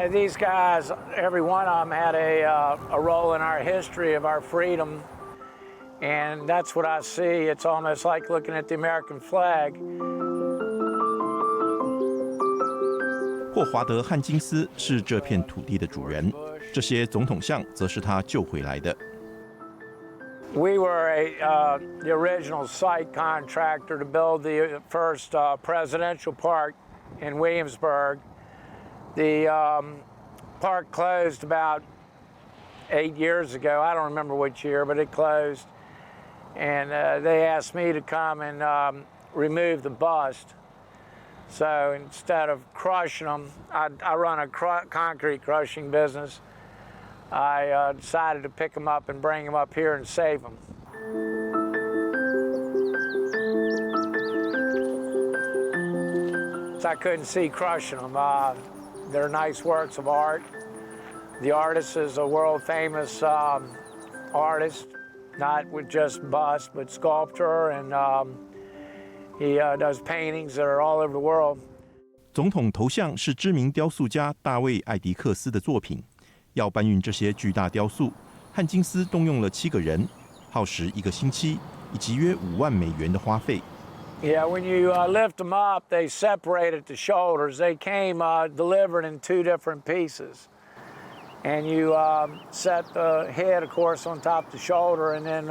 these guys, every one of them had a role in our history of our freedom, and that's what I see. It's almost like looking at the American flag. 霍华德·汉金斯是这片土地的主人，这些总统像则是他救回来的。We were the original site contractor to build the first presidential park in Williamsburg. The park closed about 8 years ago. I don't remember which year, but it closed. And they asked me to come and remove the bust. So instead of crushing them, I run a concrete crushing business. I decided to pick them up and bring them up here and save them. So I couldn't see crushing them. They're nice works of art. The artist is a world-famous artist, not with just bust, but sculptor, and he does paintings that are all over the world. 总统头像是知名雕塑家大卫·艾迪克斯的作品。要搬运这些巨大雕塑，汉金斯动用了7个人，耗时1个星期，以及约5万美元的花费。Yeah, when you lift them up, they separate at the shoulders. They came delivered in 2 different pieces. And you set the head, of course, on top of the shoulder, and then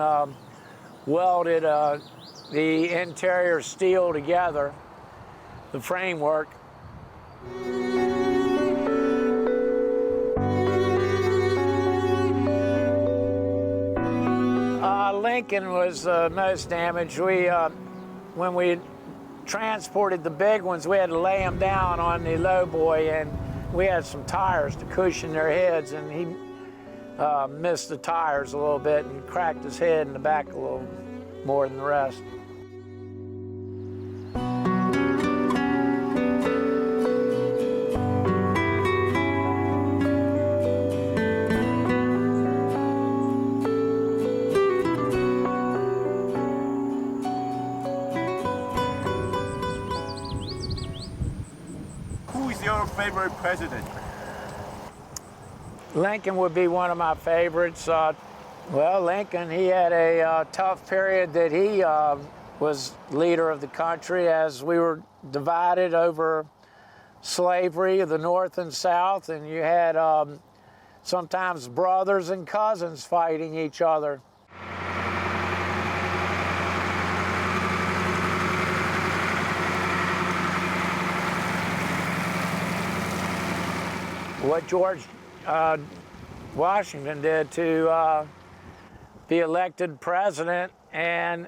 welded the interior steel together, the framework. Lincoln was the most damaged. When we transported the big ones, we had to lay them down on the lowboy, and we had some tires to cushion their heads, and he missed the tires a little bit and cracked his head in the back a little more than the rest. Favorite president? Lincoln would be one of my favorites. Well, Lincoln, he had a tough period that he was leader of the country as we were divided over slavery of the North and South, and you had sometimes brothers and cousins fighting each other. What George Washington did to be elected president and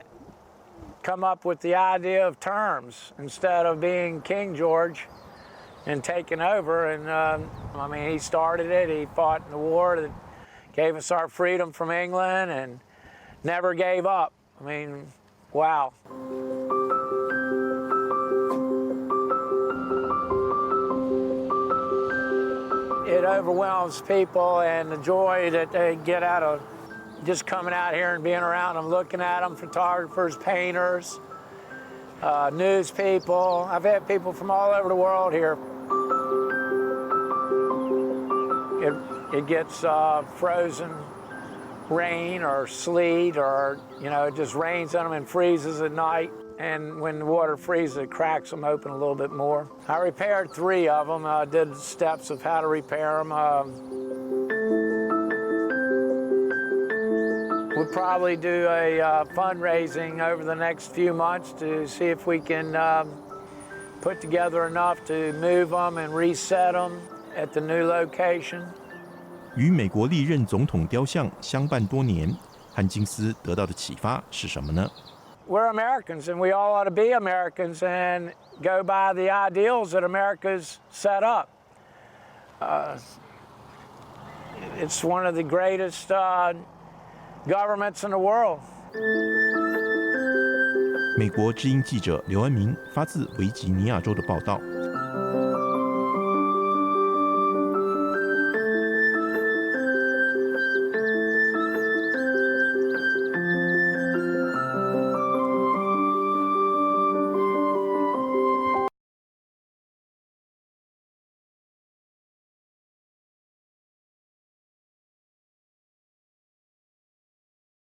come up with the idea of terms instead of being King George and taking over. And I mean, he started it. He fought in the war that gave us our freedom from England and never gave up. I mean, wow. It overwhelms people, and the joy that they get out of just coming out here and being around them, looking at them, photographers, painters, news people. I've had people from all over the world here. It gets frozen rain or sleet, or, you know, it just rains on them and freezes at night. And when the water freezes, it cracks them open a little bit more. I repaired 3 of them. I did steps of how to repair them. We'll probably do a fundraising over the next few months to see if we can put together enough to move them and reset them at the new location. 与美国历任总统雕像相伴多年，汉金斯得到的启发是什么呢？ We're Americans, and we all ought to be Americans and go by the ideals that America's set up. It's one of the greatest governments in the world. 美国之音记者刘恩明发自维吉尼亚州的报道。